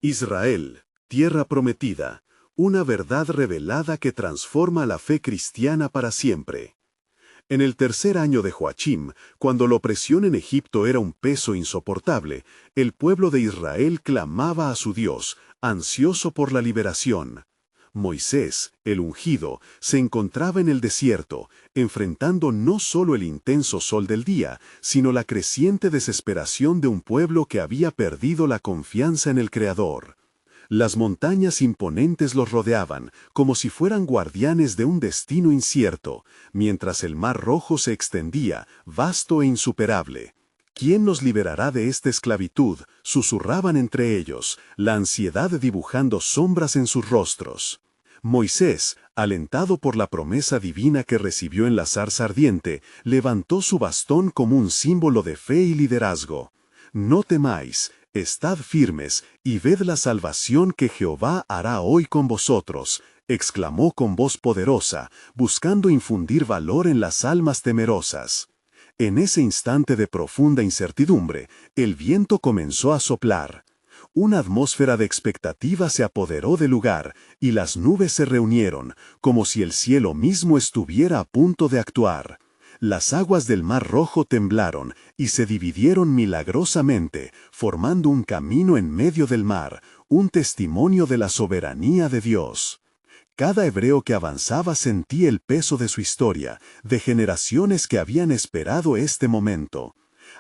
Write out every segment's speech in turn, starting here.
Israel, tierra prometida, una verdad revelada que transforma la fe cristiana para siempre. En el tercer año de Joachim, cuando la opresión en Egipto era un peso insoportable, el pueblo de Israel clamaba a su Dios, ansioso por la liberación. Moisés, el ungido, se encontraba en el desierto, enfrentando no solo el intenso sol del día, sino la creciente desesperación de un pueblo que había perdido la confianza en el Creador. Las montañas imponentes los rodeaban, como si fueran guardianes de un destino incierto, mientras el mar Rojo se extendía, vasto e insuperable. ¿Quién nos liberará de esta esclavitud?, susurraban entre ellos, la ansiedad dibujando sombras en sus rostros. Moisés, alentado por la promesa divina que recibió en la zarza ardiente, levantó su bastón como un símbolo de fe y liderazgo. «No temáis, estad firmes y ved la salvación que Jehová hará hoy con vosotros», exclamó con voz poderosa, buscando infundir valor en las almas temerosas. En ese instante de profunda incertidumbre, el viento comenzó a soplar. Una atmósfera de expectativa se apoderó del lugar, y las nubes se reunieron, como si el cielo mismo estuviera a punto de actuar. Las aguas del Mar Rojo temblaron y se dividieron milagrosamente, formando un camino en medio del mar, un testimonio de la soberanía de Dios. Cada hebreo que avanzaba sentía el peso de su historia, de generaciones que habían esperado este momento.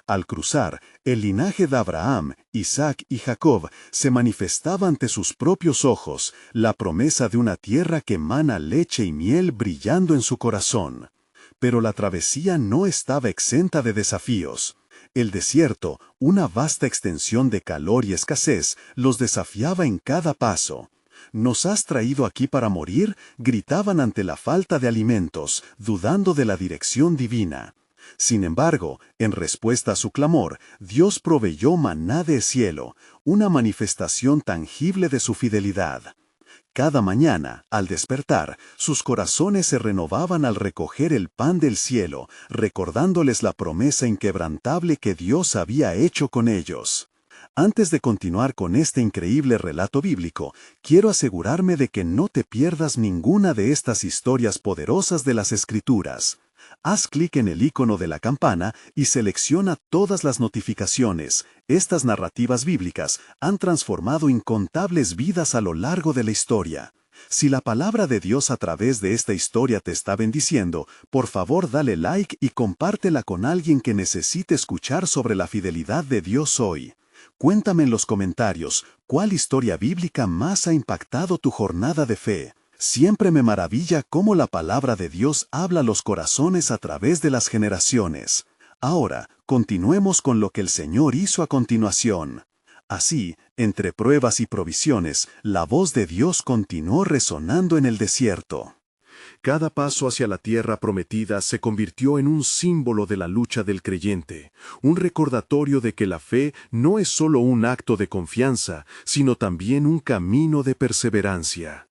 Al cruzar, el linaje de Abraham, Isaac y Jacob se manifestaba ante sus propios ojos, la promesa de una tierra que emana leche y miel brillando en su corazón. Pero la travesía no estaba exenta de desafíos. El desierto, una vasta extensión de calor y escasez, los desafiaba en cada paso. «¿Nos has traído aquí para morir?», gritaban ante la falta de alimentos, dudando de la dirección divina. Sin embargo, en respuesta a su clamor, Dios proveyó maná del cielo, una manifestación tangible de su fidelidad. Cada mañana, al despertar, sus corazones se renovaban al recoger el pan del cielo, recordándoles la promesa inquebrantable que Dios había hecho con ellos. Antes de continuar con este increíble relato bíblico, quiero asegurarme de que no te pierdas ninguna de estas historias poderosas de las Escrituras. Haz clic en el icono de la campana y selecciona todas las notificaciones. Estas narrativas bíblicas han transformado incontables vidas a lo largo de la historia. Si la palabra de Dios a través de esta historia te está bendiciendo, por favor dale like y compártela con alguien que necesite escuchar sobre la fidelidad de Dios hoy. Cuéntame en los comentarios, ¿cuál historia bíblica más ha impactado tu jornada de fe? Siempre me maravilla cómo la palabra de Dios habla a los corazones a través de las generaciones. Ahora, continuemos con lo que el Señor hizo a continuación. Así, entre pruebas y provisiones, la voz de Dios continuó resonando en el desierto. Cada paso hacia la tierra prometida se convirtió en un símbolo de la lucha del creyente, un recordatorio de que la fe no es solo un acto de confianza, sino también un camino de perseverancia.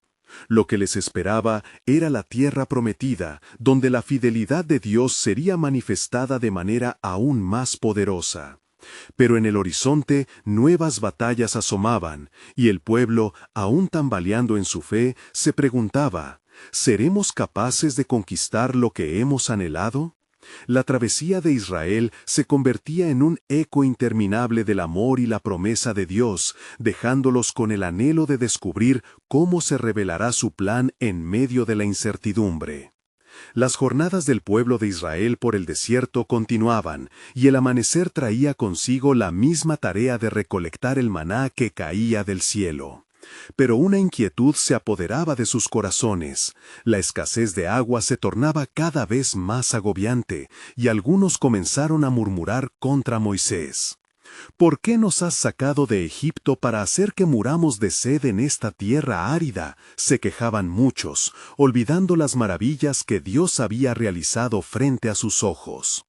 Lo que les esperaba era la tierra prometida, donde la fidelidad de Dios sería manifestada de manera aún más poderosa. Pero en el horizonte nuevas batallas asomaban, y el pueblo, aún tambaleando en su fe, se preguntaba, ¿seremos capaces de conquistar lo que hemos anhelado? La travesía de Israel se convertía en un eco interminable del amor y la promesa de Dios, dejándolos con el anhelo de descubrir cómo se revelará su plan en medio de la incertidumbre. Las jornadas del pueblo de Israel por el desierto continuaban, y el amanecer traía consigo la misma tarea de recolectar el maná que caía del cielo. Pero una inquietud se apoderaba de sus corazones. La escasez de agua se tornaba cada vez más agobiante, y algunos comenzaron a murmurar contra Moisés. «¿Por qué nos has sacado de Egipto para hacer que muramos de sed en esta tierra árida?», se quejaban muchos, olvidando las maravillas que Dios había realizado frente a sus ojos.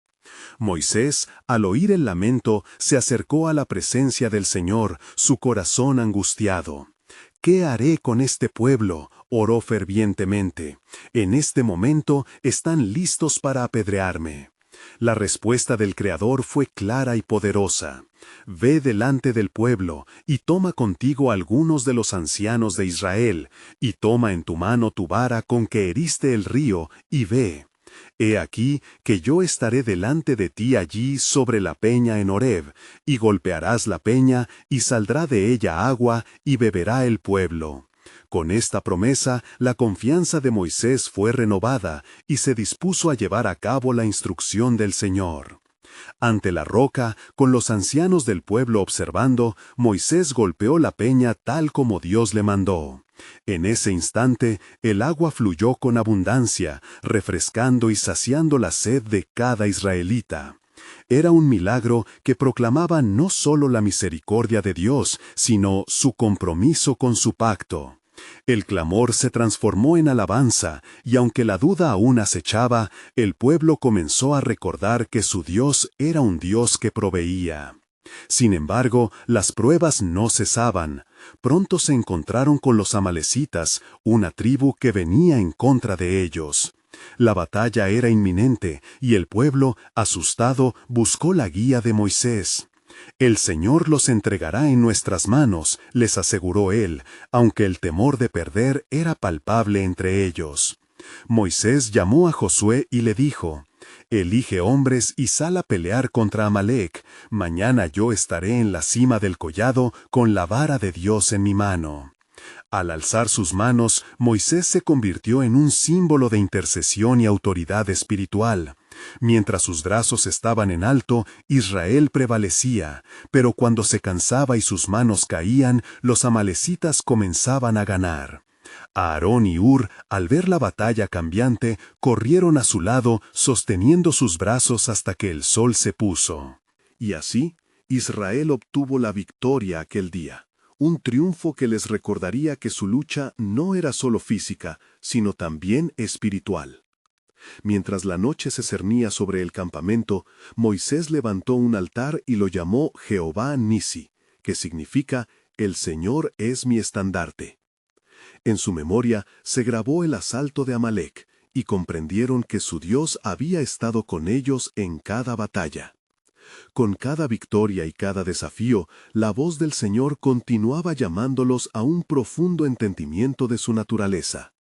Moisés, al oír el lamento, se acercó a la presencia del Señor, su corazón angustiado. «¿Qué haré con este pueblo?», oró fervientemente. «En este momento están listos para apedrearme». La respuesta del Creador fue clara y poderosa. Ve delante del pueblo, y toma contigo algunos de los ancianos de Israel, y toma en tu mano tu vara con que heriste el río, y ve. He aquí que yo estaré delante de ti allí sobre la peña en Horeb, y golpearás la peña, y saldrá de ella agua, y beberá el pueblo. Con esta promesa, la confianza de Moisés fue renovada, y se dispuso a llevar a cabo la instrucción del Señor. Ante la roca, con los ancianos del pueblo observando, Moisés golpeó la peña tal como Dios le mandó. En ese instante, el agua fluyó con abundancia, refrescando y saciando la sed de cada israelita. Era un milagro que proclamaba no solo la misericordia de Dios, sino su compromiso con su pacto. El clamor se transformó en alabanza, y aunque la duda aún acechaba, el pueblo comenzó a recordar que su Dios era un Dios que proveía. Sin embargo, las pruebas no cesaban. Pronto se encontraron con los amalecitas, una tribu que venía en contra de ellos. La batalla era inminente, y el pueblo, asustado, buscó la guía de Moisés. «El Señor los entregará en nuestras manos», les aseguró él, aunque el temor de perder era palpable entre ellos. Moisés llamó a Josué y le dijo: «Elige hombres y sal a pelear contra Amalec. Mañana yo estaré en la cima del collado con la vara de Dios en mi mano». Al alzar sus manos, Moisés se convirtió en un símbolo de intercesión y autoridad espiritual. Mientras sus brazos estaban en alto, Israel prevalecía, pero cuando se cansaba y sus manos caían, los amalecitas comenzaban a ganar. Aarón y Hur, al ver la batalla cambiante, corrieron a su lado, sosteniendo sus brazos hasta que el sol se puso. Y así, Israel obtuvo la victoria aquel día. Un triunfo que les recordaría que su lucha no era solo física, sino también espiritual. Mientras la noche se cernía sobre el campamento, Moisés levantó un altar y lo llamó Jehová Nisi, que significa «El Señor es mi estandarte». En su memoria se grabó el asalto de Amalec, y comprendieron que su Dios había estado con ellos en cada batalla. Con cada victoria y cada desafío, la voz del Señor continuaba llamándolos a un profundo entendimiento de su naturaleza.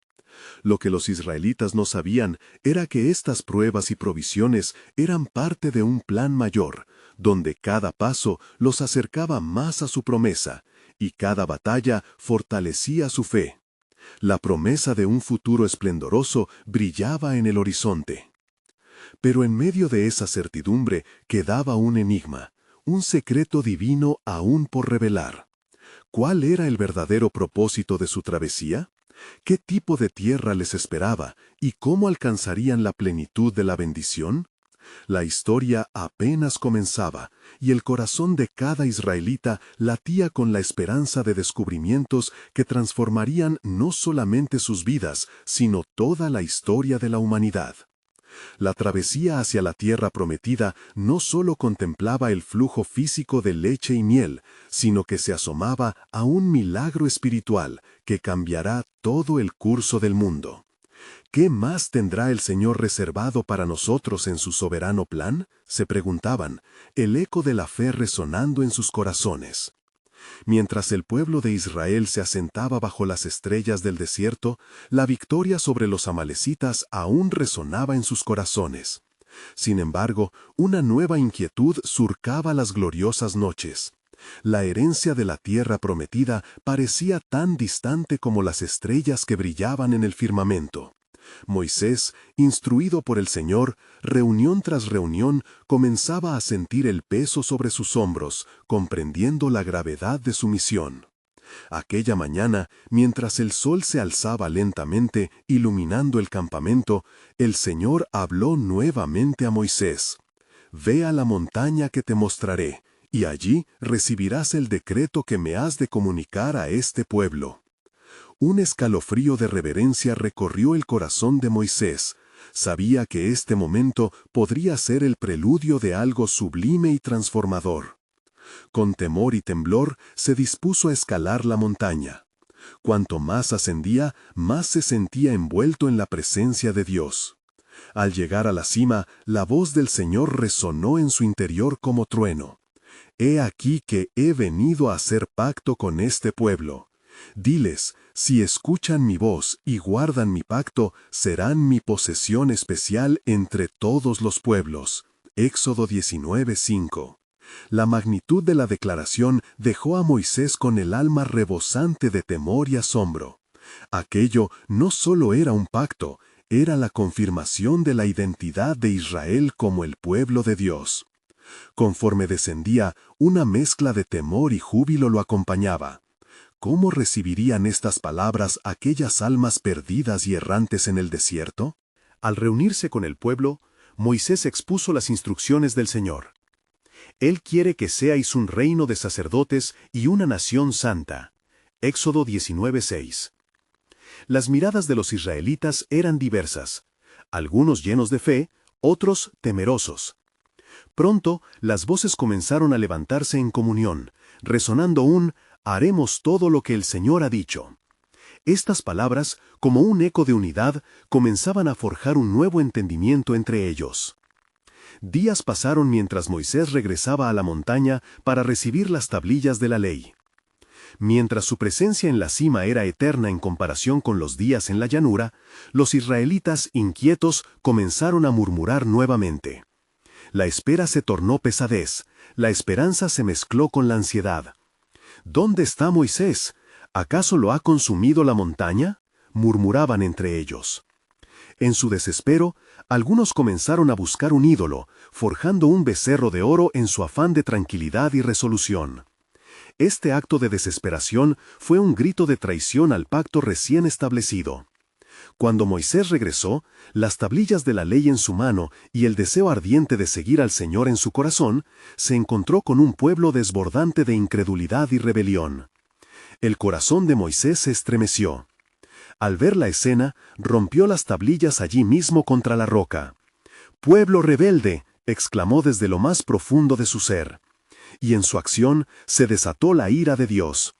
Lo que los israelitas no sabían era que estas pruebas y provisiones eran parte de un plan mayor, donde cada paso los acercaba más a su promesa, y cada batalla fortalecía su fe. La promesa de un futuro esplendoroso brillaba en el horizonte. Pero en medio de esa certidumbre quedaba un enigma, un secreto divino aún por revelar. ¿Cuál era el verdadero propósito de su travesía? ¿Qué tipo de tierra les esperaba y cómo alcanzarían la plenitud de la bendición? La historia apenas comenzaba, y el corazón de cada israelita latía con la esperanza de descubrimientos que transformarían no solamente sus vidas, sino toda la historia de la humanidad. La travesía hacia la tierra prometida no solo contemplaba el flujo físico de leche y miel, sino que se asomaba a un milagro espiritual que cambiará todo el curso del mundo. ¿Qué más tendrá el Señor reservado para nosotros en su soberano plan?, se preguntaban, el eco de la fe resonando en sus corazones. Mientras el pueblo de Israel se asentaba bajo las estrellas del desierto, la victoria sobre los amalecitas aún resonaba en sus corazones. Sin embargo, una nueva inquietud surcaba las gloriosas noches. La herencia de la tierra prometida parecía tan distante como las estrellas que brillaban en el firmamento. Moisés, instruido por el Señor, reunión tras reunión, comenzaba a sentir el peso sobre sus hombros, comprendiendo la gravedad de su misión. Aquella mañana, mientras el sol se alzaba lentamente, iluminando el campamento, el Señor habló nuevamente a Moisés. «Ve a la montaña que te mostraré, y allí recibirás el decreto que me has de comunicar a este pueblo». Un escalofrío de reverencia recorrió el corazón de Moisés. Sabía que este momento podría ser el preludio de algo sublime y transformador. Con temor y temblor se dispuso a escalar la montaña. Cuanto más ascendía, más se sentía envuelto en la presencia de Dios. Al llegar a la cima, la voz del Señor resonó en su interior como trueno. He aquí que he venido a hacer pacto con este pueblo. Diles, si escuchan mi voz y guardan mi pacto, serán mi posesión especial entre todos los pueblos. Éxodo 19:5. La magnitud de la declaración dejó a Moisés con el alma rebosante de temor y asombro. Aquello no solo era un pacto, era la confirmación de la identidad de Israel como el pueblo de Dios. Conforme descendía, una mezcla de temor y júbilo lo acompañaba. ¿Cómo recibirían estas palabras aquellas almas perdidas y errantes en el desierto? Al reunirse con el pueblo, Moisés expuso las instrucciones del Señor. Él quiere que seáis un reino de sacerdotes y una nación santa. Éxodo 19:6. Las miradas de los israelitas eran diversas, algunos llenos de fe, otros temerosos. Pronto, las voces comenzaron a levantarse en comunión, resonando un «haremos todo lo que el Señor ha dicho». Estas palabras, como un eco de unidad, comenzaban a forjar un nuevo entendimiento entre ellos. Días pasaron mientras Moisés regresaba a la montaña para recibir las tablillas de la ley. Mientras su presencia en la cima era eterna en comparación con los días en la llanura, los israelitas, inquietos, comenzaron a murmurar nuevamente. La espera se tornó pesadez, la esperanza se mezcló con la ansiedad. ¿Dónde está Moisés? ¿Acaso lo ha consumido la montaña?, murmuraban entre ellos. En su desespero, algunos comenzaron a buscar un ídolo, forjando un becerro de oro en su afán de tranquilidad y resolución. Este acto de desesperación fue un grito de traición al pacto recién establecido. Cuando Moisés regresó, las tablillas de la ley en su mano y el deseo ardiente de seguir al Señor en su corazón, se encontró con un pueblo desbordante de incredulidad y rebelión. El corazón de Moisés se estremeció. Al ver la escena, rompió las tablillas allí mismo contra la roca. «¡Pueblo rebelde!», exclamó desde lo más profundo de su ser. Y en su acción se desató la ira de Dios.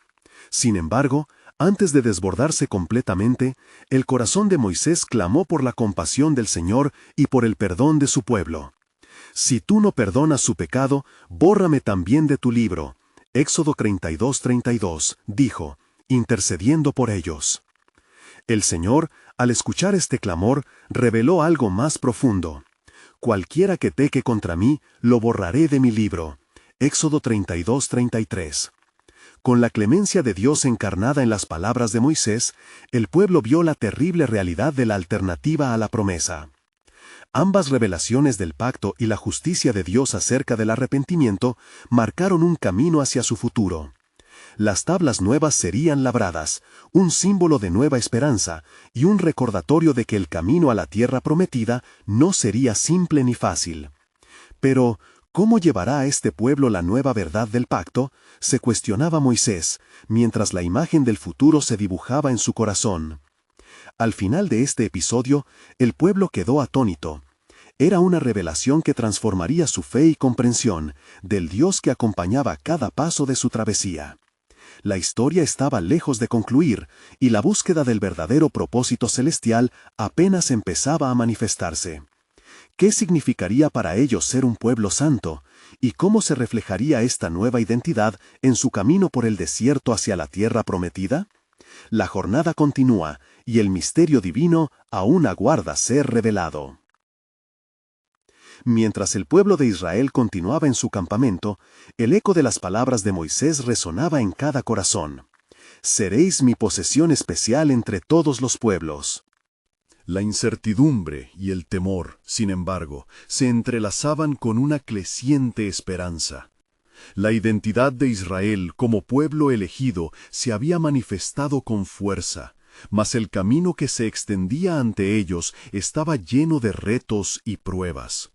Sin embargo, antes de desbordarse completamente, el corazón de Moisés clamó por la compasión del Señor y por el perdón de su pueblo. «Si tú no perdonas su pecado, bórrame también de tu libro». Éxodo 32:32, dijo, intercediendo por ellos. El Señor, al escuchar este clamor, reveló algo más profundo. «Cualquiera que peque contra mí, lo borraré de mi libro». Éxodo 32:33. Con la clemencia de Dios encarnada en las palabras de Moisés, el pueblo vio la terrible realidad de la alternativa a la promesa. Ambas revelaciones del pacto y la justicia de Dios acerca del arrepentimiento marcaron un camino hacia su futuro. Las tablas nuevas serían labradas, un símbolo de nueva esperanza y un recordatorio de que el camino a la tierra prometida no sería simple ni fácil. Pero, ¿cómo llevará a este pueblo la nueva verdad del pacto?, se cuestionaba Moisés, mientras la imagen del futuro se dibujaba en su corazón. Al final de este episodio, el pueblo quedó atónito. Era una revelación que transformaría su fe y comprensión del Dios que acompañaba cada paso de su travesía. La historia estaba lejos de concluir, y la búsqueda del verdadero propósito celestial apenas empezaba a manifestarse. ¿Qué significaría para ellos ser un pueblo santo? ¿Y cómo se reflejaría esta nueva identidad en su camino por el desierto hacia la tierra prometida? La jornada continúa, y el misterio divino aún aguarda ser revelado. Mientras el pueblo de Israel continuaba en su campamento, el eco de las palabras de Moisés resonaba en cada corazón. «Seréis mi posesión especial entre todos los pueblos». La incertidumbre y el temor, sin embargo, se entrelazaban con una creciente esperanza. La identidad de Israel como pueblo elegido se había manifestado con fuerza, mas el camino que se extendía ante ellos estaba lleno de retos y pruebas.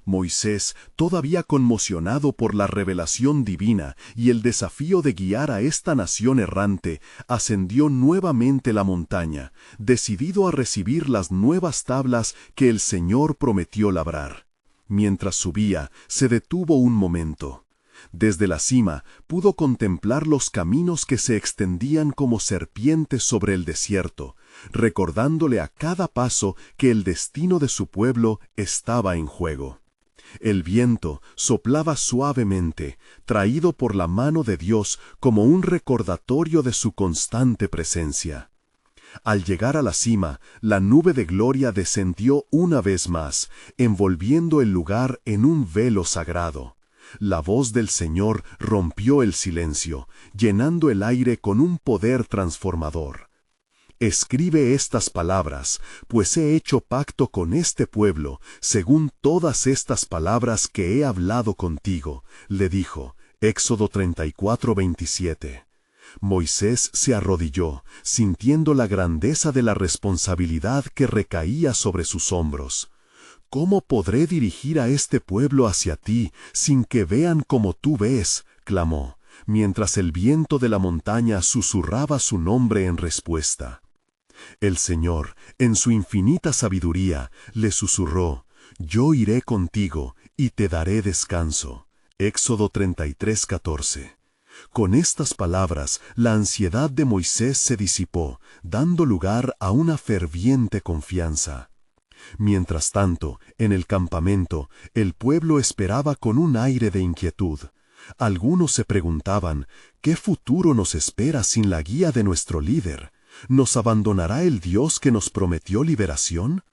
Moisés, todavía conmocionado por la revelación divina y el desafío de guiar a esta nación errante, ascendió nuevamente la montaña, decidido a recibir las nuevas tablas que el Señor prometió labrar. Mientras subía, se detuvo un momento. Desde la cima pudo contemplar los caminos que se extendían como serpientes sobre el desierto, recordándole a cada paso que el destino de su pueblo estaba en juego. El viento soplaba suavemente, traído por la mano de Dios como un recordatorio de su constante presencia. Al llegar a la cima, la nube de gloria descendió una vez más, envolviendo el lugar en un velo sagrado. La voz del Señor rompió el silencio, llenando el aire con un poder transformador. Escribe estas palabras, pues he hecho pacto con este pueblo, según todas estas palabras que he hablado contigo, le dijo. Éxodo 34:27. Moisés se arrodilló, sintiendo la grandeza de la responsabilidad que recaía sobre sus hombros. ¿Cómo podré dirigir a este pueblo hacia ti sin que vean como tú ves?, clamó, mientras el viento de la montaña susurraba su nombre en respuesta. El Señor, en su infinita sabiduría, le susurró: «Yo iré contigo y te daré descanso». Éxodo 33:14. Con estas palabras, la ansiedad de Moisés se disipó, dando lugar a una ferviente confianza. Mientras tanto, en el campamento, el pueblo esperaba con un aire de inquietud. Algunos se preguntaban: ¿qué futuro nos espera sin la guía de nuestro líder? ¿Nos abandonará el Dios que nos prometió liberación?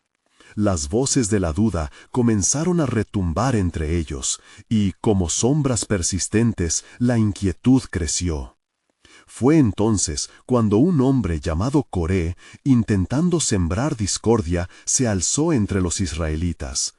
Las voces de la duda comenzaron a retumbar entre ellos, y, como sombras persistentes, la inquietud creció. Fue entonces cuando un hombre llamado Coré, intentando sembrar discordia, se alzó entre los israelitas.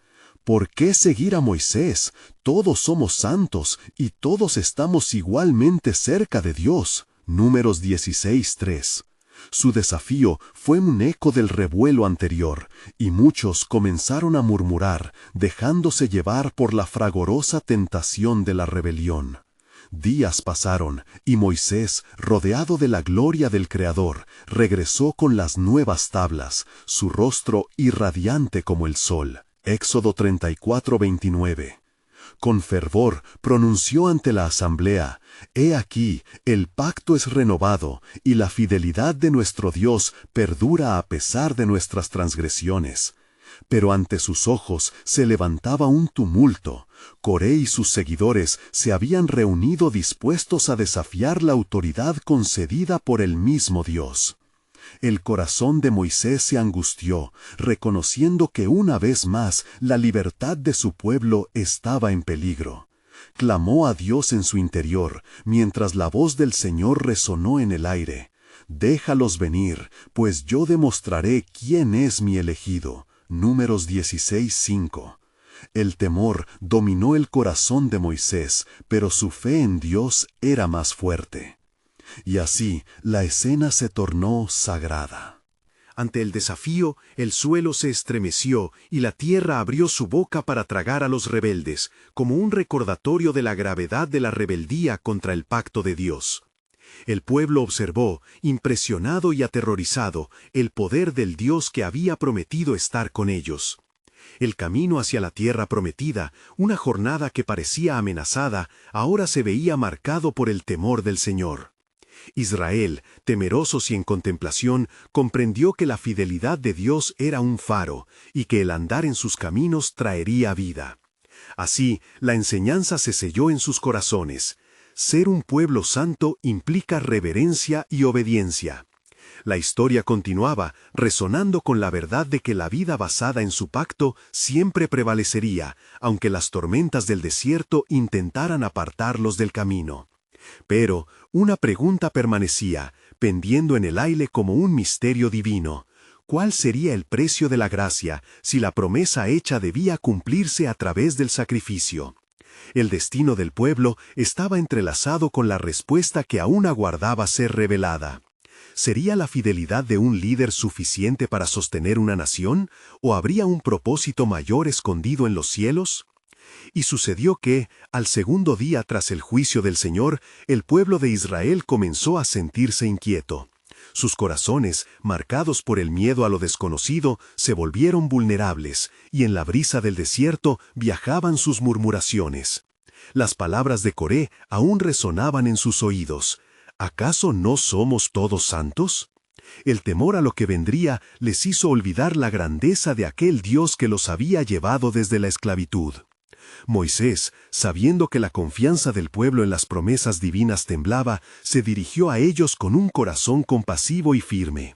¿Por qué seguir a Moisés? Todos somos santos y todos estamos igualmente cerca de Dios. Números 16:3. Su desafío fue un eco del revuelo anterior, y muchos comenzaron a murmurar, dejándose llevar por la fragorosa tentación de la rebelión. Días pasaron, y Moisés, rodeado de la gloria del Creador, regresó con las nuevas tablas, su rostro irradiante como el sol. Éxodo 34:29. Con fervor pronunció ante la asamblea: «He aquí, el pacto es renovado, y la fidelidad de nuestro Dios perdura a pesar de nuestras transgresiones». Pero ante sus ojos se levantaba un tumulto. Coré y sus seguidores se habían reunido dispuestos a desafiar la autoridad concedida por el mismo Dios. El corazón de Moisés se angustió, reconociendo que una vez más la libertad de su pueblo estaba en peligro. Clamó a Dios en su interior, mientras la voz del Señor resonó en el aire: «Déjalos venir, pues yo demostraré quién es mi elegido». Números 16:5. El temor dominó el corazón de Moisés, pero su fe en Dios era más fuerte. Y así, la escena se tornó sagrada. Ante el desafío, el suelo se estremeció y la tierra abrió su boca para tragar a los rebeldes, como un recordatorio de la gravedad de la rebeldía contra el pacto de Dios. El pueblo observó, impresionado y aterrorizado, el poder del Dios que había prometido estar con ellos. El camino hacia la tierra prometida, una jornada que parecía amenazada, ahora se veía marcado por el temor del Señor. Israel, temerosos y en contemplación, comprendió que la fidelidad de Dios era un faro, y que el andar en sus caminos traería vida. Así, la enseñanza se selló en sus corazones. Ser un pueblo santo implica reverencia y obediencia. La historia continuaba, resonando con la verdad de que la vida basada en su pacto siempre prevalecería, aunque las tormentas del desierto intentaran apartarlos del camino. Pero una pregunta permanecía, pendiendo en el aire como un misterio divino. ¿Cuál sería el precio de la gracia si la promesa hecha debía cumplirse a través del sacrificio? El destino del pueblo estaba entrelazado con la respuesta que aún aguardaba ser revelada. ¿Sería la fidelidad de un líder suficiente para sostener una nación, o habría un propósito mayor escondido en los cielos? Y sucedió que, al segundo día tras el juicio del Señor, el pueblo de Israel comenzó a sentirse inquieto. Sus corazones, marcados por el miedo a lo desconocido, se volvieron vulnerables, y en la brisa del desierto viajaban sus murmuraciones. Las palabras de Coré aún resonaban en sus oídos. ¿Acaso no somos todos santos? El temor a lo que vendría les hizo olvidar la grandeza de aquel Dios que los había llevado desde la esclavitud. Moisés, sabiendo que la confianza del pueblo en las promesas divinas temblaba, se dirigió a ellos con un corazón compasivo y firme.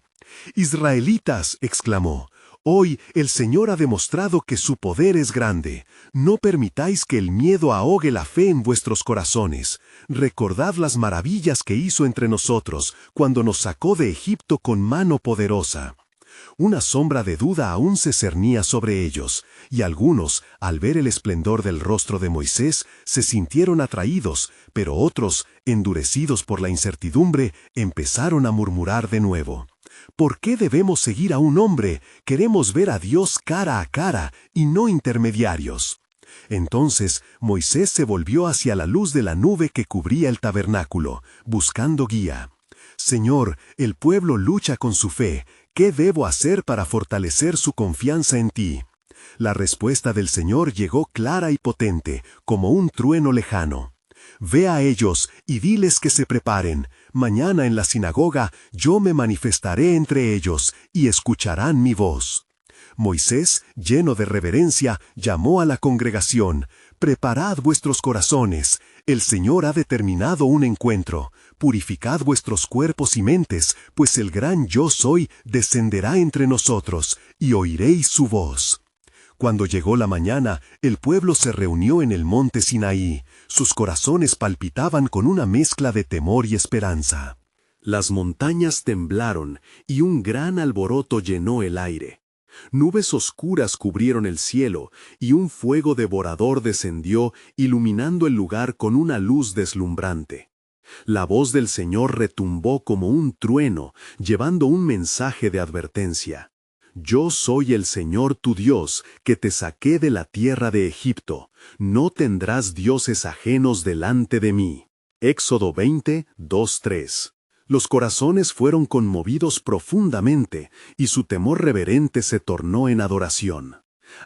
«Israelitas», exclamó, «hoy el Señor ha demostrado que su poder es grande. No permitáis que el miedo ahogue la fe en vuestros corazones. Recordad las maravillas que hizo entre nosotros cuando nos sacó de Egipto con mano poderosa». Una sombra de duda aún se cernía sobre ellos, y algunos, al ver el esplendor del rostro de Moisés, se sintieron atraídos, pero otros, endurecidos por la incertidumbre, empezaron a murmurar de nuevo. ¿Por qué debemos seguir a un hombre? Queremos ver a Dios cara a cara y no intermediarios. Entonces Moisés se volvió hacia la luz de la nube que cubría el tabernáculo, buscando guía. «Señor, el pueblo lucha con su fe. ¿Qué debo hacer para fortalecer su confianza en ti?» La respuesta del Señor llegó clara y potente, como un trueno lejano. «Ve a ellos y diles que se preparen. Mañana en la sinagoga yo me manifestaré entre ellos y escucharán mi voz». Moisés, lleno de reverencia, llamó a la congregación. «Preparad vuestros corazones. El Señor ha determinado un encuentro. Purificad vuestros cuerpos y mentes, pues el gran Yo Soy descenderá entre nosotros, y oiréis su voz». Cuando llegó la mañana, el pueblo se reunió en el monte Sinaí. Sus corazones palpitaban con una mezcla de temor y esperanza. Las montañas temblaron, y un gran alboroto llenó el aire. Nubes oscuras cubrieron el cielo, y un fuego devorador descendió, iluminando el lugar con una luz deslumbrante. La voz del Señor retumbó como un trueno, llevando un mensaje de advertencia. «Yo soy el Señor tu Dios, que te saqué de la tierra de Egipto. No tendrás dioses ajenos delante de mí». Éxodo 20, 2-3. Los corazones fueron conmovidos profundamente, y su temor reverente se tornó en adoración.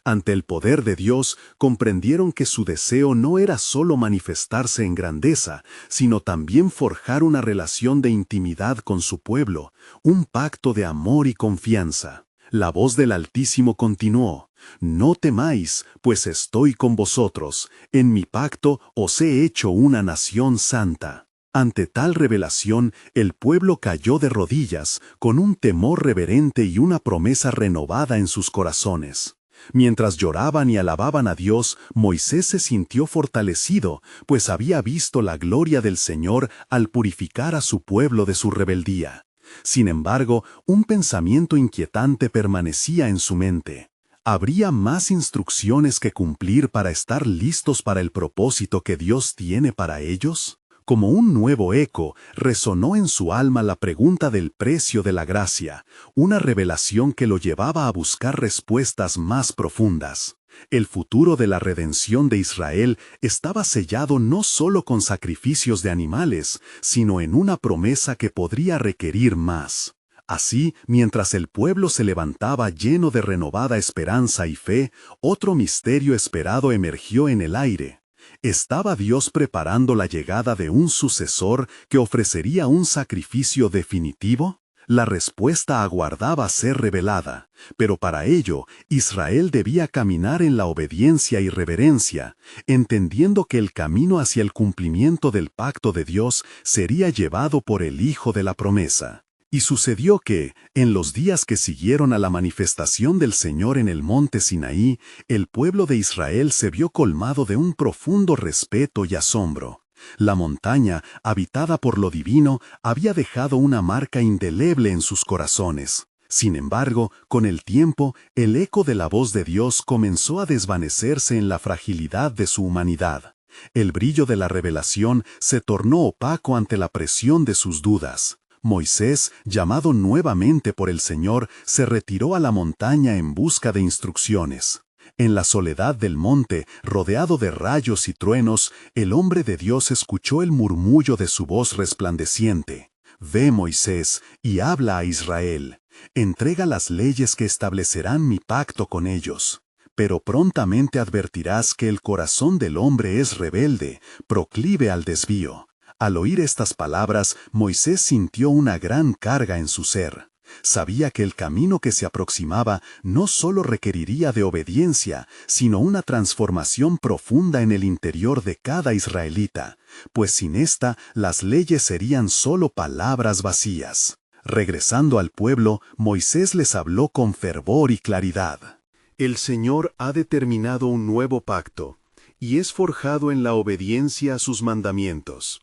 Ante el poder de Dios, comprendieron que su deseo no era solo manifestarse en grandeza, sino también forjar una relación de intimidad con su pueblo, un pacto de amor y confianza. La voz del Altísimo continuó: «No temáis, pues estoy con vosotros. En mi pacto os he hecho una nación santa». Ante tal revelación, el pueblo cayó de rodillas, con un temor reverente y una promesa renovada en sus corazones. Mientras lloraban y alababan a Dios, Moisés se sintió fortalecido, pues había visto la gloria del Señor al purificar a su pueblo de su rebeldía. Sin embargo, un pensamiento inquietante permanecía en su mente. ¿Habría más instrucciones que cumplir para estar listos para el propósito que Dios tiene para ellos? Como un nuevo eco, resonó en su alma la pregunta del precio de la gracia, una revelación que lo llevaba a buscar respuestas más profundas. El futuro de la redención de Israel estaba sellado no solo con sacrificios de animales, sino en una promesa que podría requerir más. Así, mientras el pueblo se levantaba lleno de renovada esperanza y fe, otro misterio esperado emergió en el aire. ¿Estaba Dios preparando la llegada de un sucesor que ofrecería un sacrificio definitivo? La respuesta aguardaba ser revelada, pero para ello Israel debía caminar en la obediencia y reverencia, entendiendo que el camino hacia el cumplimiento del pacto de Dios sería llevado por el Hijo de la promesa. Y sucedió que, en los días que siguieron a la manifestación del Señor en el monte Sinaí, el pueblo de Israel se vio colmado de un profundo respeto y asombro. La montaña, habitada por lo divino, había dejado una marca indeleble en sus corazones. Sin embargo, con el tiempo, el eco de la voz de Dios comenzó a desvanecerse en la fragilidad de su humanidad. El brillo de la revelación se tornó opaco ante la presión de sus dudas. Moisés, llamado nuevamente por el Señor, se retiró a la montaña en busca de instrucciones. En la soledad del monte, rodeado de rayos y truenos, el hombre de Dios escuchó el murmullo de su voz resplandeciente. «Ve, Moisés, y habla a Israel. Entrega las leyes que establecerán mi pacto con ellos. Pero prontamente advertirás que el corazón del hombre es rebelde, proclive al desvío». Al oír estas palabras, Moisés sintió una gran carga en su ser. Sabía que el camino que se aproximaba no solo requeriría de obediencia, sino una transformación profunda en el interior de cada israelita, pues sin esta las leyes serían solo palabras vacías. Regresando al pueblo, Moisés les habló con fervor y claridad. El Señor ha determinado un nuevo pacto, y es forjado en la obediencia a sus mandamientos.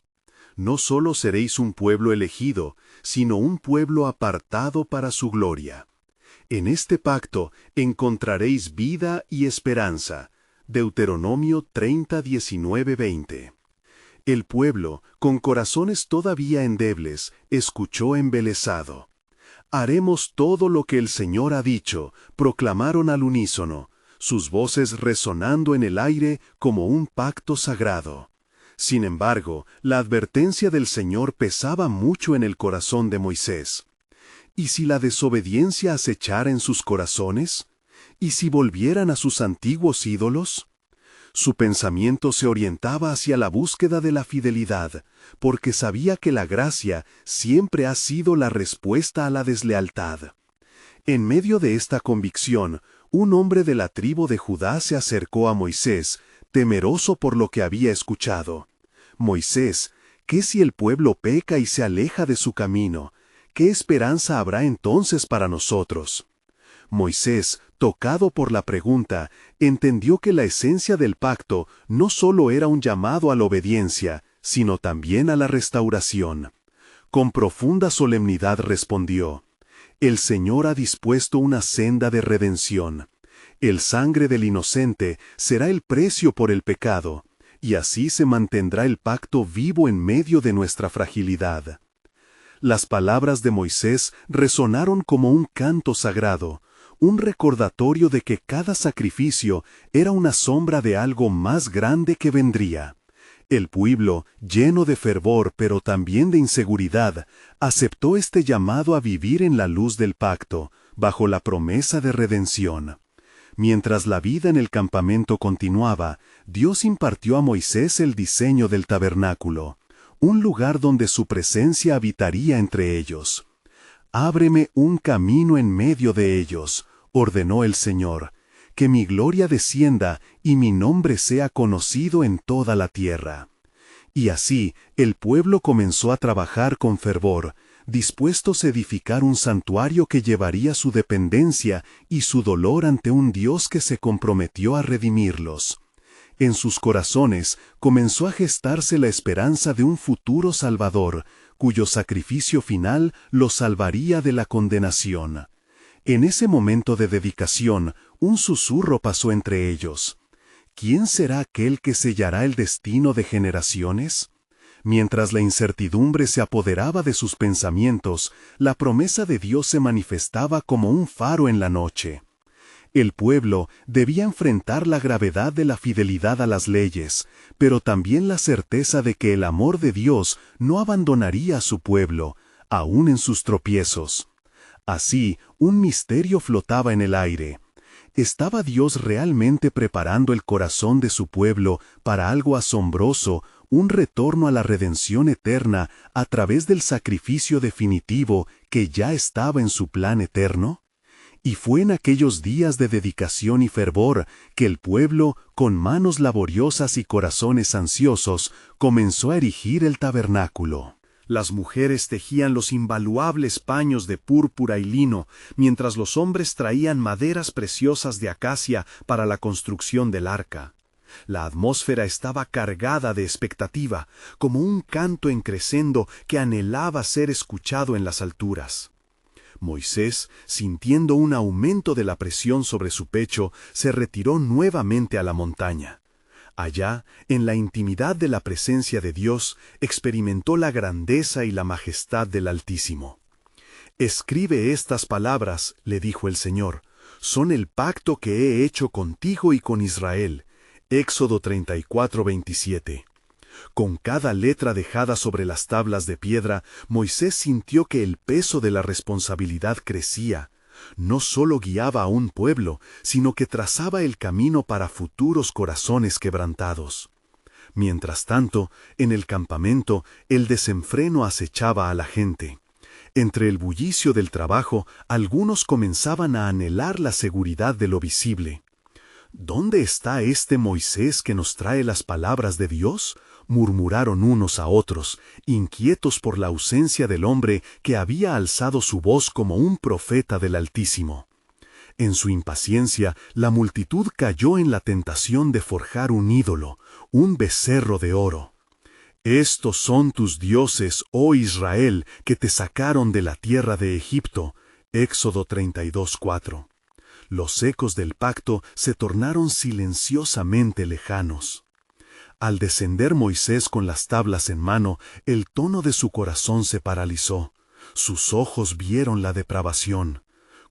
No solo seréis un pueblo elegido, sino un pueblo apartado para su gloria. En este pacto encontraréis vida y esperanza. Deuteronomio 30, 19, 20. El pueblo, con corazones todavía endebles, escuchó embelesado. Haremos todo lo que el Señor ha dicho, proclamaron al unísono, sus voces resonando en el aire como un pacto sagrado. Sin embargo, la advertencia del Señor pesaba mucho en el corazón de Moisés. ¿Y si la desobediencia acechara en sus corazones? ¿Y si volvieran a sus antiguos ídolos? Su pensamiento se orientaba hacia la búsqueda de la fidelidad, porque sabía que la gracia siempre ha sido la respuesta a la deslealtad. En medio de esta convicción, un hombre de la tribu de Judá se acercó a Moisés, temeroso por lo que había escuchado. Moisés, ¿qué si el pueblo peca y se aleja de su camino? ¿Qué esperanza habrá entonces para nosotros? Moisés, tocado por la pregunta, entendió que la esencia del pacto no solo era un llamado a la obediencia, sino también a la restauración. Con profunda solemnidad respondió: El Señor ha dispuesto una senda de redención. El sangre del inocente será el precio por el pecado, y así se mantendrá el pacto vivo en medio de nuestra fragilidad. Las palabras de Moisés resonaron como un canto sagrado, un recordatorio de que cada sacrificio era una sombra de algo más grande que vendría. El pueblo, lleno de fervor pero también de inseguridad, aceptó este llamado a vivir en la luz del pacto, bajo la promesa de redención. Mientras la vida en el campamento continuaba, Dios impartió a Moisés el diseño del tabernáculo, un lugar donde su presencia habitaría entre ellos. «Ábreme un camino en medio de ellos», ordenó el Señor, «que mi gloria descienda y mi nombre sea conocido en toda la tierra». Y así el pueblo comenzó a trabajar con fervor, dispuestos a edificar un santuario que llevaría su dependencia y su dolor ante un Dios que se comprometió a redimirlos. En sus corazones comenzó a gestarse la esperanza de un futuro Salvador, cuyo sacrificio final los salvaría de la condenación. En ese momento de dedicación, un susurro pasó entre ellos. ¿Quién será aquel que sellará el destino de generaciones? Mientras la incertidumbre se apoderaba de sus pensamientos, la promesa de Dios se manifestaba como un faro en la noche. El pueblo debía enfrentar la gravedad de la fidelidad a las leyes, pero también la certeza de que el amor de Dios no abandonaría a su pueblo, aun en sus tropiezos. Así, un misterio flotaba en el aire. ¿Estaba Dios realmente preparando el corazón de su pueblo para algo asombroso, un retorno a la redención eterna a través del sacrificio definitivo que ya estaba en su plan eterno? Y fue en aquellos días de dedicación y fervor que el pueblo, con manos laboriosas y corazones ansiosos, comenzó a erigir el tabernáculo. Las mujeres tejían los invaluables paños de púrpura y lino, mientras los hombres traían maderas preciosas de acacia para la construcción del arca. La atmósfera estaba cargada de expectativa, como un canto en crescendo que anhelaba ser escuchado en las alturas. Moisés, sintiendo un aumento de la presión sobre su pecho, se retiró nuevamente a la montaña. Allá, en la intimidad de la presencia de Dios, experimentó la grandeza y la majestad del Altísimo. «Escribe estas palabras», le dijo el Señor, «son el pacto que he hecho contigo y con Israel». Éxodo 34, 27. Con cada letra dejada sobre las tablas de piedra, Moisés sintió que el peso de la responsabilidad crecía. No solo guiaba a un pueblo, sino que trazaba el camino para futuros corazones quebrantados. Mientras tanto, en el campamento, el desenfreno acechaba a la gente. Entre el bullicio del trabajo, algunos comenzaban a anhelar la seguridad de lo visible. ¿Dónde está este Moisés que nos trae las palabras de Dios?, murmuraron unos a otros, inquietos por la ausencia del hombre que había alzado su voz como un profeta del Altísimo. En su impaciencia, la multitud cayó en la tentación de forjar un ídolo, un becerro de oro. «Estos son tus dioses, oh Israel, que te sacaron de la tierra de Egipto». Éxodo 32:4. Los ecos del pacto se tornaron silenciosamente lejanos. Al descender Moisés con las tablas en mano, el tono de su corazón se paralizó. Sus ojos vieron la depravación.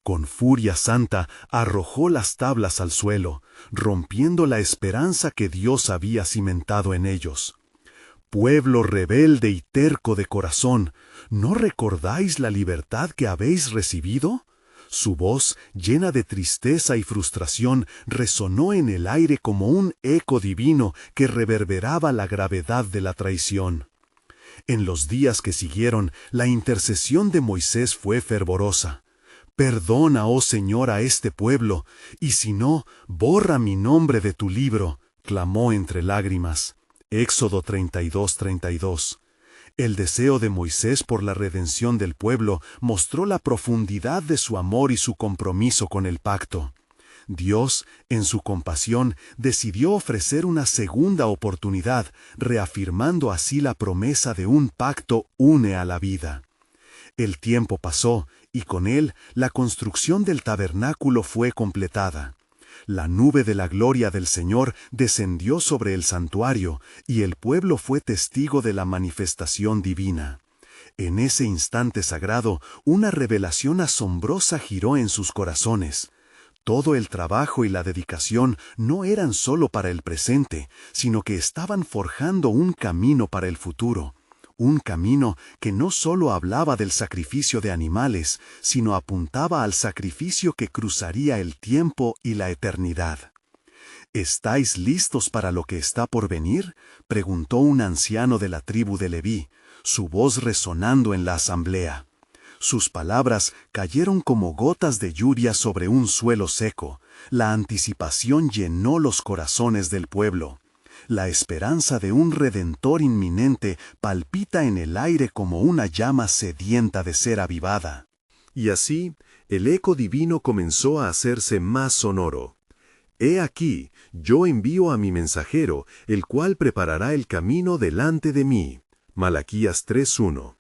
Con furia santa arrojó las tablas al suelo, rompiendo la esperanza que Dios había cimentado en ellos. «Pueblo rebelde y terco de corazón, ¿no recordáis la libertad que habéis recibido?». Su voz, llena de tristeza y frustración, resonó en el aire como un eco divino que reverberaba la gravedad de la traición. En los días que siguieron, la intercesión de Moisés fue fervorosa. «Perdona, oh Señor, a este pueblo, y si no, borra mi nombre de tu libro», clamó entre lágrimas. Éxodo 32:32. El deseo de Moisés por la redención del pueblo mostró la profundidad de su amor y su compromiso con el pacto. Dios, en su compasión, decidió ofrecer una segunda oportunidad, reafirmando así la promesa de un pacto une a la vida. El tiempo pasó, y con él la construcción del tabernáculo fue completada. La nube de la gloria del Señor descendió sobre el santuario, y el pueblo fue testigo de la manifestación divina. En ese instante sagrado, una revelación asombrosa giró en sus corazones. Todo el trabajo y la dedicación no eran solo para el presente, sino que estaban forjando un camino para el futuro. Un camino que no solo hablaba del sacrificio de animales, sino apuntaba al sacrificio que cruzaría el tiempo y la eternidad. «¿Estáis listos para lo que está por venir?», preguntó un anciano de la tribu de Leví, su voz resonando en la asamblea. Sus palabras cayeron como gotas de lluvia sobre un suelo seco. La anticipación llenó los corazones del pueblo. La esperanza de un Redentor inminente palpita en el aire como una llama sedienta de ser avivada. Y así, el eco divino comenzó a hacerse más sonoro. «He aquí, yo envío a mi mensajero, el cual preparará el camino delante de mí». Malaquías 3:1.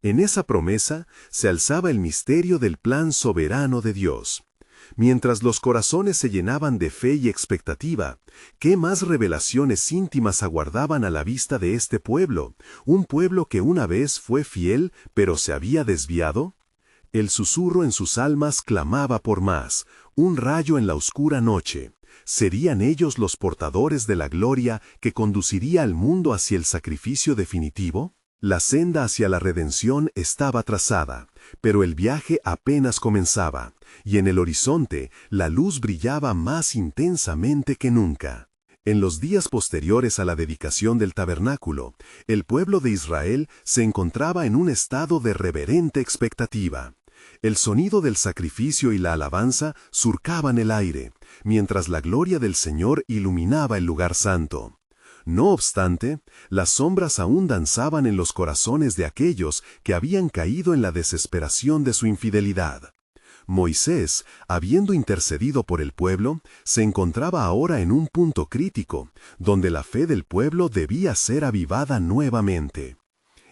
En esa promesa se alzaba el misterio del plan soberano de Dios. Mientras los corazones se llenaban de fe y expectativa, ¿qué más revelaciones íntimas aguardaban a la vista de este pueblo? ¿Un pueblo que una vez fue fiel, pero se había desviado? El susurro en sus almas clamaba por más, un rayo en la oscura noche. ¿Serían ellos los portadores de la gloria que conduciría al mundo hacia el sacrificio definitivo? La senda hacia la redención estaba trazada, pero el viaje apenas comenzaba, y en el horizonte la luz brillaba más intensamente que nunca. En los días posteriores a la dedicación del tabernáculo, el pueblo de Israel se encontraba en un estado de reverente expectativa. El sonido del sacrificio y la alabanza surcaban el aire, mientras la gloria del Señor iluminaba el lugar santo. No obstante, las sombras aún danzaban en los corazones de aquellos que habían caído en la desesperación de su infidelidad. Moisés, habiendo intercedido por el pueblo, se encontraba ahora en un punto crítico, donde la fe del pueblo debía ser avivada nuevamente.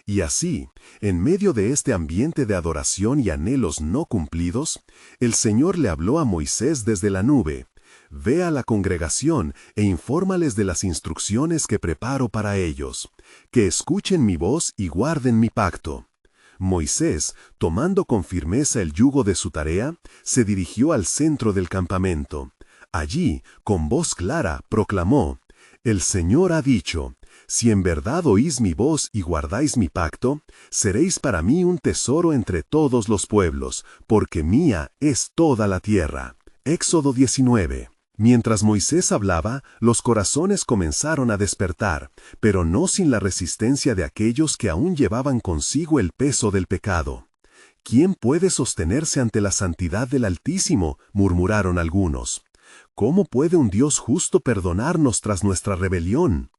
Y así, en medio de este ambiente de adoración y anhelos no cumplidos, el Señor le habló a Moisés desde la nube: «Ve a la congregación e infórmales de las instrucciones que preparo para ellos, que escuchen mi voz y guarden mi pacto». Moisés, tomando con firmeza el yugo de su tarea, se dirigió al centro del campamento. Allí, con voz clara, proclamó: «El Señor ha dicho: si en verdad oís mi voz y guardáis mi pacto, seréis para mí un tesoro entre todos los pueblos, porque mía es toda la tierra». Éxodo 19. Mientras Moisés hablaba, los corazones comenzaron a despertar, pero no sin la resistencia de aquellos que aún llevaban consigo el peso del pecado. ¿Quién puede sostenerse ante la santidad del Altísimo?, murmuraron algunos. ¿Cómo puede un Dios justo perdonarnos tras nuestra rebelión?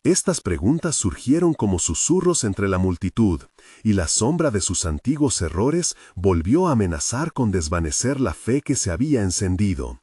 Estas preguntas surgieron como susurros entre la multitud, y la sombra de sus antiguos errores volvió a amenazar con desvanecer la fe que se había encendido.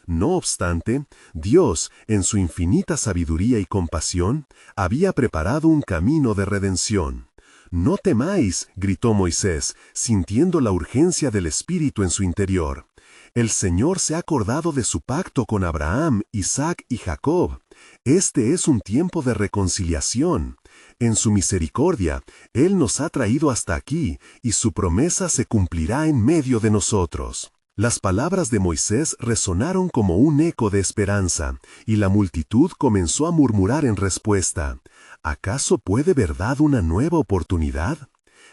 No obstante, Dios, en su infinita sabiduría y compasión, había preparado un camino de redención. «No temáis», gritó Moisés, sintiendo la urgencia del Espíritu en su interior. «El Señor se ha acordado de su pacto con Abraham, Isaac y Jacob. Este es un tiempo de reconciliación. En su misericordia, Él nos ha traído hasta aquí, y su promesa se cumplirá en medio de nosotros». Las palabras de Moisés resonaron como un eco de esperanza, y la multitud comenzó a murmurar en respuesta: ¿acaso puede verdad una nueva oportunidad?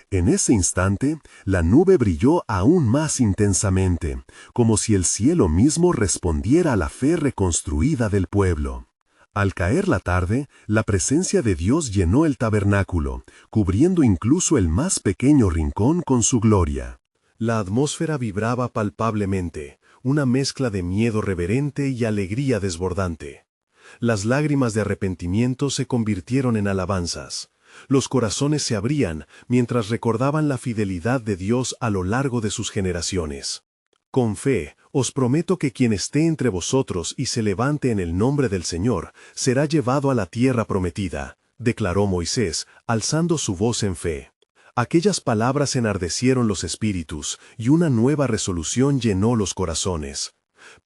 En ese instante, la nube brilló aún más intensamente, como si el cielo mismo respondiera a la fe reconstruida del pueblo. Al caer la tarde, la presencia de Dios llenó el tabernáculo, cubriendo incluso el más pequeño rincón con su gloria. La atmósfera vibraba palpablemente, una mezcla de miedo reverente y alegría desbordante. Las lágrimas de arrepentimiento se convirtieron en alabanzas. Los corazones se abrían mientras recordaban la fidelidad de Dios a lo largo de sus generaciones. Con fe, os prometo que quien esté entre vosotros y se levante en el nombre del Señor, será llevado a la tierra prometida, declaró Moisés, alzando su voz en fe. Aquellas palabras enardecieron los espíritus, y una nueva resolución llenó los corazones.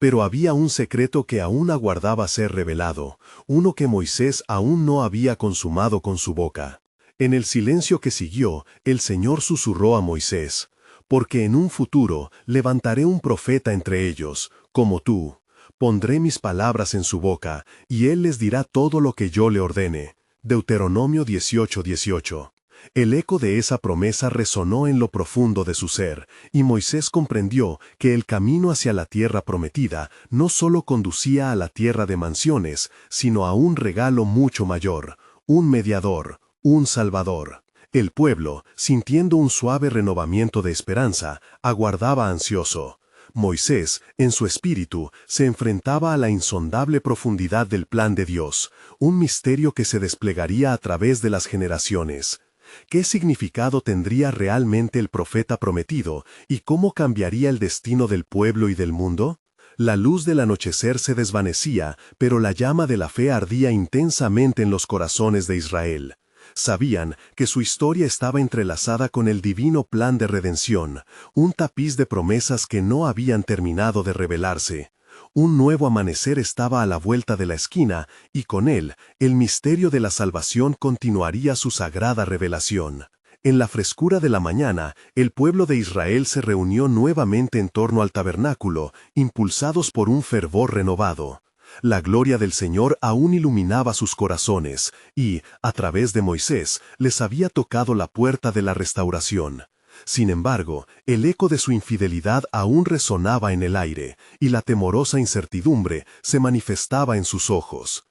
Pero había un secreto que aún aguardaba ser revelado, uno que Moisés aún no había consumado con su boca. En el silencio que siguió, el Señor susurró a Moisés: «Porque en un futuro levantaré un profeta entre ellos, como tú. Pondré mis palabras en su boca, y él les dirá todo lo que yo le ordene». Deuteronomio 18:18. El eco de esa promesa resonó en lo profundo de su ser, y Moisés comprendió que el camino hacia la tierra prometida no solo conducía a la tierra de mansiones, sino a un regalo mucho mayor, un mediador, un salvador. El pueblo, sintiendo un suave renovamiento de esperanza, aguardaba ansioso. Moisés, en su espíritu, se enfrentaba a la insondable profundidad del plan de Dios, un misterio que se desplegaría a través de las generaciones. ¿Qué significado tendría realmente el profeta prometido y cómo cambiaría el destino del pueblo y del mundo? La luz del anochecer se desvanecía, pero la llama de la fe ardía intensamente en los corazones de Israel. Sabían que su historia estaba entrelazada con el divino plan de redención, un tapiz de promesas que no habían terminado de revelarse. Un nuevo amanecer estaba a la vuelta de la esquina, y con él, el misterio de la salvación continuaría su sagrada revelación. En la frescura de la mañana, el pueblo de Israel se reunió nuevamente en torno al tabernáculo, impulsados por un fervor renovado. La gloria del Señor aún iluminaba sus corazones, y, a través de Moisés, les había tocado la puerta de la restauración. Sin embargo, el eco de su infidelidad aún resonaba en el aire, y la temorosa incertidumbre se manifestaba en sus ojos.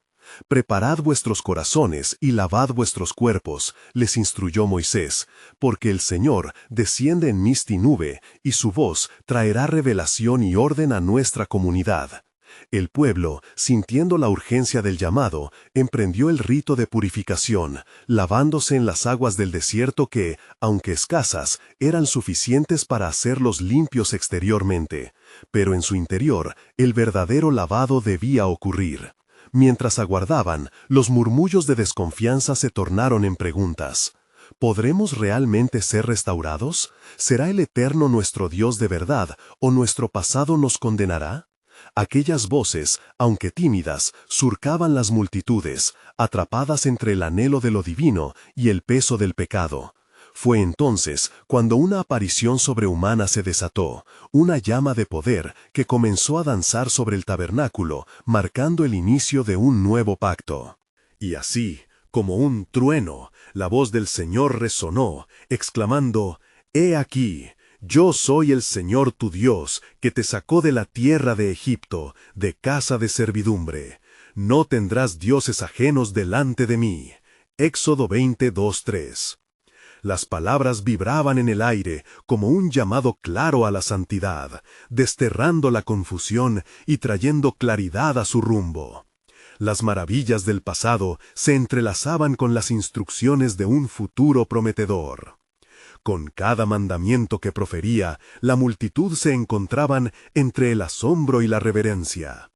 «Preparad vuestros corazones y lavad vuestros cuerpos», les instruyó Moisés, «porque el Señor desciende en mist y nube, y su voz traerá revelación y orden a nuestra comunidad». El pueblo, sintiendo la urgencia del llamado, emprendió el rito de purificación, lavándose en las aguas del desierto que, aunque escasas, eran suficientes para hacerlos limpios exteriormente. Pero en su interior, el verdadero lavado debía ocurrir. Mientras aguardaban, los murmullos de desconfianza se tornaron en preguntas. ¿Podremos realmente ser restaurados? ¿Será el Eterno nuestro Dios de verdad, o nuestro pasado nos condenará? Aquellas voces, aunque tímidas, surcaban las multitudes, atrapadas entre el anhelo de lo divino y el peso del pecado. Fue entonces cuando una aparición sobrehumana se desató, una llama de poder que comenzó a danzar sobre el tabernáculo, marcando el inicio de un nuevo pacto. Y así, como un trueno, la voz del Señor resonó, exclamando: «He aquí, yo soy el Señor tu Dios, que te sacó de la tierra de Egipto, de casa de servidumbre. No tendrás dioses ajenos delante de mí». Éxodo 22:3. Las palabras vibraban en el aire como un llamado claro a la santidad, desterrando la confusión y trayendo claridad a su rumbo. Las maravillas del pasado se entrelazaban con las instrucciones de un futuro prometedor. Con cada mandamiento que profería, la multitud se encontraban entre el asombro y la reverencia.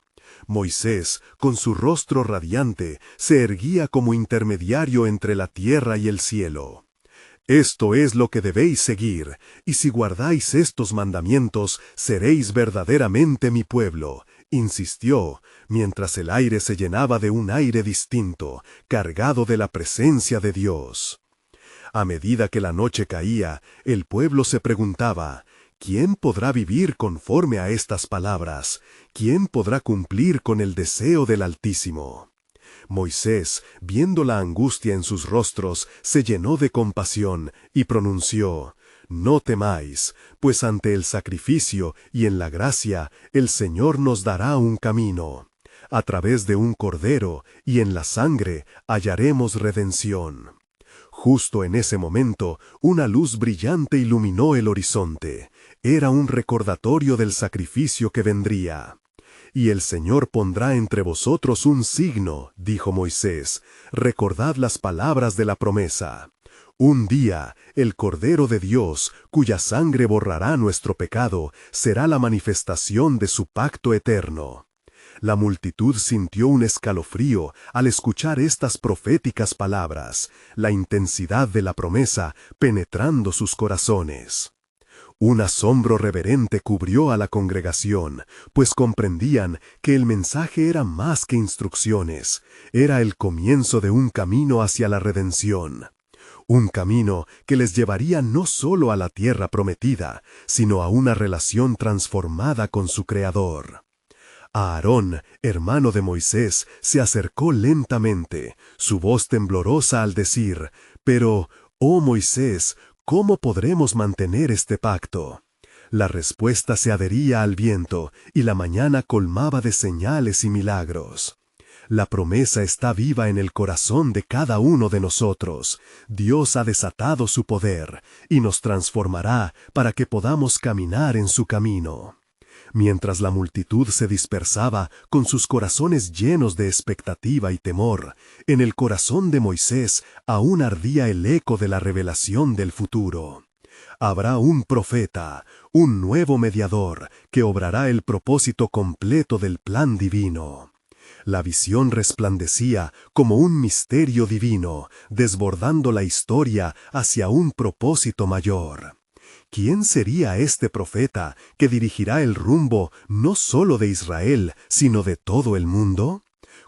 Moisés, con su rostro radiante, se erguía como intermediario entre la tierra y el cielo. Esto es lo que debéis seguir, y si guardáis estos mandamientos, seréis verdaderamente mi pueblo, insistió, mientras el aire se llenaba de un aire distinto, cargado de la presencia de Dios. A medida que la noche caía, el pueblo se preguntaba, ¿quién podrá vivir conforme a estas palabras? ¿Quién podrá cumplir con el deseo del Altísimo? Moisés, viendo la angustia en sus rostros, se llenó de compasión y pronunció, «No temáis, pues ante el sacrificio y en la gracia el Señor nos dará un camino. A través de un cordero y en la sangre hallaremos redención». Justo en ese momento, una luz brillante iluminó el horizonte. Era un recordatorio del sacrificio que vendría. «Y el Señor pondrá entre vosotros un signo», dijo Moisés. «Recordad las palabras de la promesa. Un día, el Cordero de Dios, cuya sangre borrará nuestro pecado, será la manifestación de su pacto eterno». La multitud sintió un escalofrío al escuchar estas proféticas palabras, la intensidad de la promesa penetrando sus corazones. Un asombro reverente cubrió a la congregación, pues comprendían que el mensaje era más que instrucciones, era el comienzo de un camino hacia la redención. Un camino que les llevaría no solo a la tierra prometida, sino a una relación transformada con su Creador. Aarón, hermano de Moisés, se acercó lentamente, su voz temblorosa al decir, «Pero, oh Moisés, ¿cómo podremos mantener este pacto?». La respuesta se adhería al viento, y la mañana colmaba de señales y milagros. La promesa está viva en el corazón de cada uno de nosotros. Dios ha desatado su poder, y nos transformará para que podamos caminar en su camino. Mientras la multitud se dispersaba con sus corazones llenos de expectativa y temor, en el corazón de Moisés aún ardía el eco de la revelación del futuro. Habrá un profeta, un nuevo mediador, que obrará el propósito completo del plan divino. La visión resplandecía como un misterio divino, desbordando la historia hacia un propósito mayor. ¿Quién sería este profeta que dirigirá el rumbo no solo de Israel, sino de todo el mundo?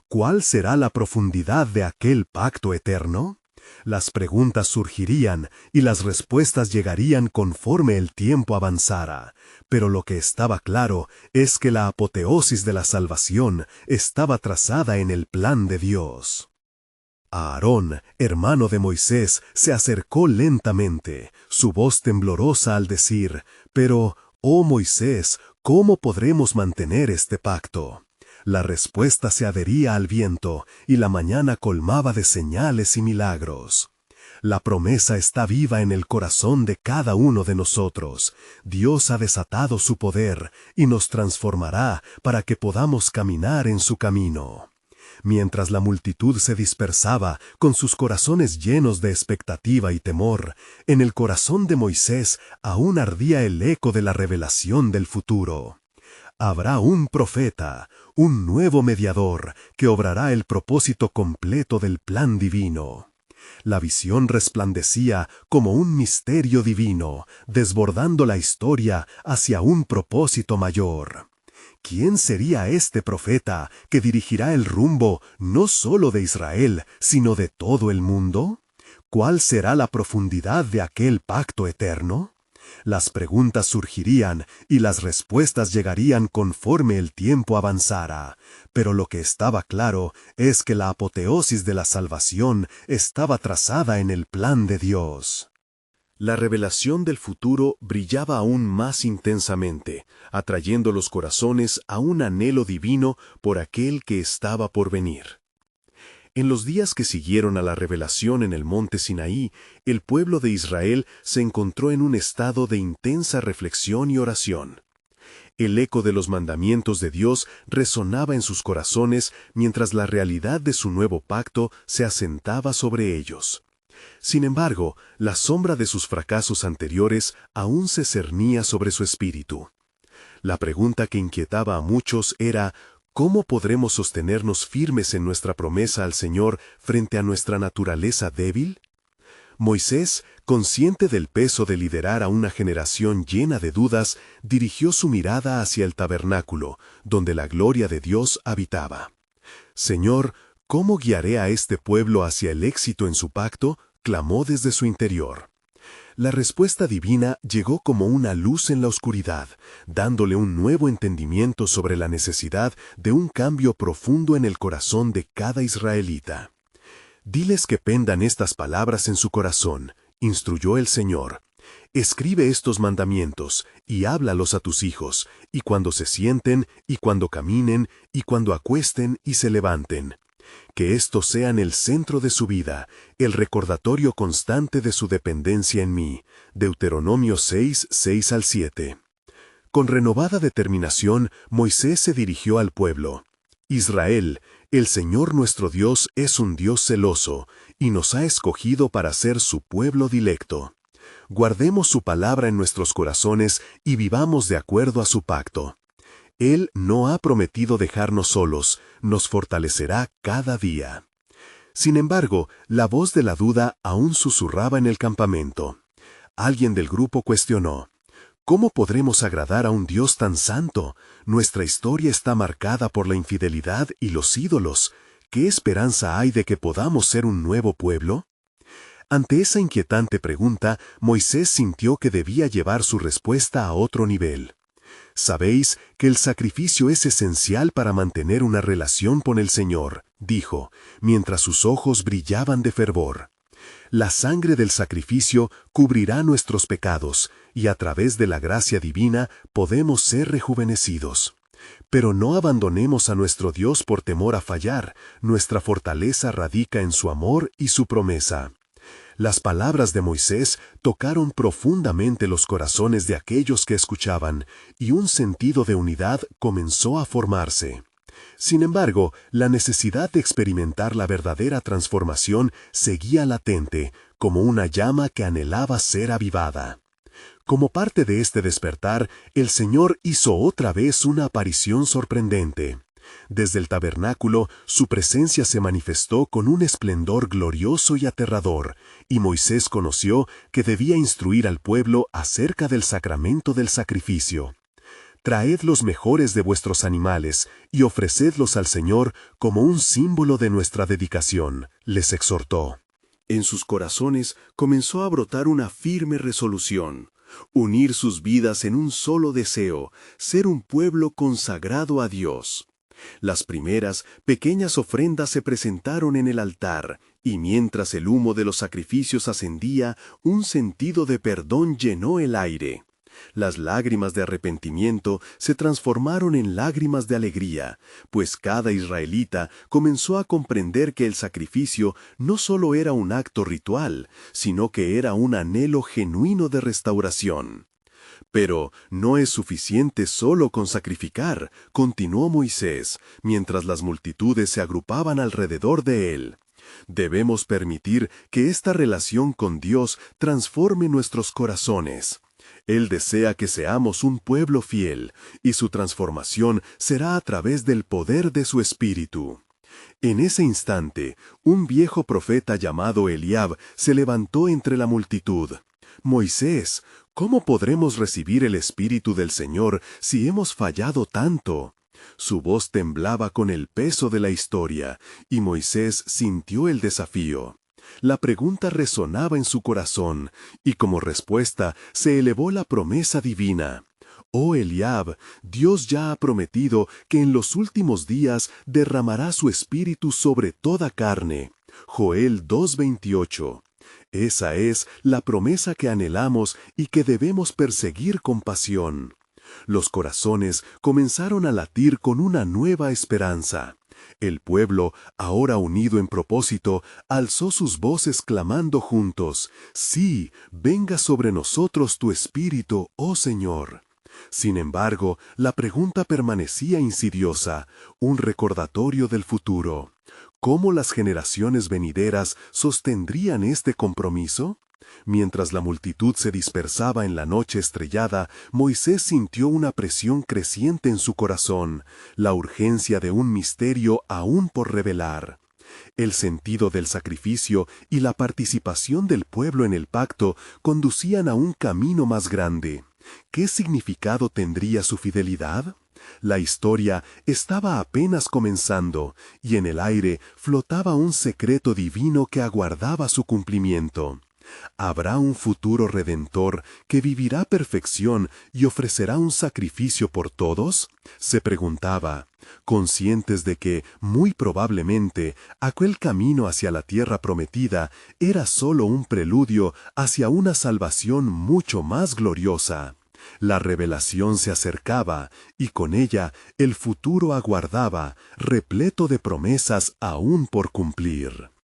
¿Cuál será la profundidad de aquel pacto eterno? Las preguntas surgirían y las respuestas llegarían conforme el tiempo avanzara, pero lo que estaba claro es que la apoteosis de la salvación estaba trazada en el plan de Dios. Aarón, hermano de Moisés, se acercó lentamente, su voz temblorosa al decir, «Pero, oh Moisés, ¿cómo podremos mantener este pacto?». La respuesta se adhería al viento, y la mañana colmaba de señales y milagros. La promesa está viva en el corazón de cada uno de nosotros. Dios ha desatado su poder, y nos transformará para que podamos caminar en su camino. Mientras la multitud se dispersaba, con sus corazones llenos de expectativa y temor, en el corazón de Moisés aún ardía el eco de la revelación del futuro. Habrá un profeta, un nuevo mediador, que obrará el propósito completo del plan divino. La visión resplandecía como un misterio divino, desbordando la historia hacia un propósito mayor. ¿Quién sería este profeta que dirigirá el rumbo no solo de Israel, sino de todo el mundo? ¿Cuál será la profundidad de aquel pacto eterno? Las preguntas surgirían y las respuestas llegarían conforme el tiempo avanzara, pero lo que estaba claro es que la apoteosis de la salvación estaba trazada en el plan de Dios. La revelación del futuro brillaba aún más intensamente, atrayendo los corazones a un anhelo divino por aquel que estaba por venir. En los días que siguieron a la revelación en el monte Sinaí, el pueblo de Israel se encontró en un estado de intensa reflexión y oración. El eco de los mandamientos de Dios resonaba en sus corazones mientras la realidad de su nuevo pacto se asentaba sobre ellos. Sin embargo, la sombra de sus fracasos anteriores aún se cernía sobre su espíritu. La pregunta que inquietaba a muchos era: ¿cómo podremos sostenernos firmes en nuestra promesa al Señor frente a nuestra naturaleza débil? Moisés, consciente del peso de liderar a una generación llena de dudas, dirigió su mirada hacia el tabernáculo, donde la gloria de Dios habitaba. «Señor, ¿cómo guiaré a este pueblo hacia el éxito en su pacto?», clamó desde su interior. La respuesta divina llegó como una luz en la oscuridad, dándole un nuevo entendimiento sobre la necesidad de un cambio profundo en el corazón de cada israelita. «Diles que pendan estas palabras en su corazón», instruyó el Señor. «Escribe estos mandamientos, y háblalos a tus hijos, y cuando se sienten, y cuando caminen, y cuando acuesten y se levanten. Que estos sean el centro de su vida, el recordatorio constante de su dependencia en mí». Deuteronomio 6, 6 al 7. Con renovada determinación, Moisés se dirigió al pueblo. «Israel, el Señor nuestro Dios es un Dios celoso, y nos ha escogido para ser su pueblo dilecto. Guardemos su palabra en nuestros corazones y vivamos de acuerdo a su pacto. Él no ha prometido dejarnos solos, nos fortalecerá cada día». Sin embargo, la voz de la duda aún susurraba en el campamento. Alguien del grupo cuestionó: «¿Cómo podremos agradar a un Dios tan santo? Nuestra historia está marcada por la infidelidad y los ídolos. ¿Qué esperanza hay de que podamos ser un nuevo pueblo?». Ante esa inquietante pregunta, Moisés sintió que debía llevar su respuesta a otro nivel. «Sabéis que el sacrificio es esencial para mantener una relación con el Señor», dijo, mientras sus ojos brillaban de fervor. «La sangre del sacrificio cubrirá nuestros pecados, y a través de la gracia divina podemos ser rejuvenecidos. Pero no abandonemos a nuestro Dios por temor a fallar, nuestra fortaleza radica en su amor y su promesa». Las palabras de Moisés tocaron profundamente los corazones de aquellos que escuchaban, y un sentido de unidad comenzó a formarse. Sin embargo, la necesidad de experimentar la verdadera transformación seguía latente, como una llama que anhelaba ser avivada. Como parte de este despertar, el Señor hizo otra vez una aparición sorprendente. Desde el tabernáculo, su presencia se manifestó con un esplendor glorioso y aterrador, y Moisés conoció que debía instruir al pueblo acerca del sacramento del sacrificio. «Traed los mejores de vuestros animales y ofrecedlos al Señor como un símbolo de nuestra dedicación», les exhortó. En sus corazones comenzó a brotar una firme resolución: unir sus vidas en un solo deseo, ser un pueblo consagrado a Dios. Las primeras, pequeñas ofrendas se presentaron en el altar, y mientras el humo de los sacrificios ascendía, un sentido de perdón llenó el aire. Las lágrimas de arrepentimiento se transformaron en lágrimas de alegría, pues cada israelita comenzó a comprender que el sacrificio no solo era un acto ritual, sino que era un anhelo genuino de restauración. «Pero no es suficiente solo con sacrificar», continuó Moisés, mientras las multitudes se agrupaban alrededor de él. «Debemos permitir que esta relación con Dios transforme nuestros corazones. Él desea que seamos un pueblo fiel, y su transformación será a través del poder de su Espíritu». En ese instante, un viejo profeta llamado Eliab se levantó entre la multitud. «Moisés, ¿cómo podremos recibir el Espíritu del Señor si hemos fallado tanto?». Su voz temblaba con el peso de la historia, y Moisés sintió el desafío. La pregunta resonaba en su corazón, y como respuesta se elevó la promesa divina. «Oh Eliab, Dios ya ha prometido que en los últimos días derramará su espíritu sobre toda carne». Joel 2:28. Esa es la promesa que anhelamos y que debemos perseguir con pasión. Los corazones comenzaron a latir con una nueva esperanza. El pueblo, ahora unido en propósito, alzó sus voces clamando juntos: «Sí, venga sobre nosotros tu Espíritu, oh Señor». Sin embargo, la pregunta permanecía insidiosa, un recordatorio del futuro. ¿Cómo las generaciones venideras sostendrían este compromiso? Mientras la multitud se dispersaba en la noche estrellada, Moisés sintió una presión creciente en su corazón, la urgencia de un misterio aún por revelar. El sentido del sacrificio y la participación del pueblo en el pacto conducían a un camino más grande. ¿Qué significado tendría su fidelidad? La historia estaba apenas comenzando, y en el aire flotaba un secreto divino que aguardaba su cumplimiento. ¿Habrá un futuro redentor que vivirá perfección y ofrecerá un sacrificio por todos? Se preguntaba, conscientes de que, muy probablemente, aquel camino hacia la tierra prometida era solo un preludio hacia una salvación mucho más gloriosa. La revelación se acercaba, y con ella el futuro aguardaba, repleto de promesas aún por cumplir.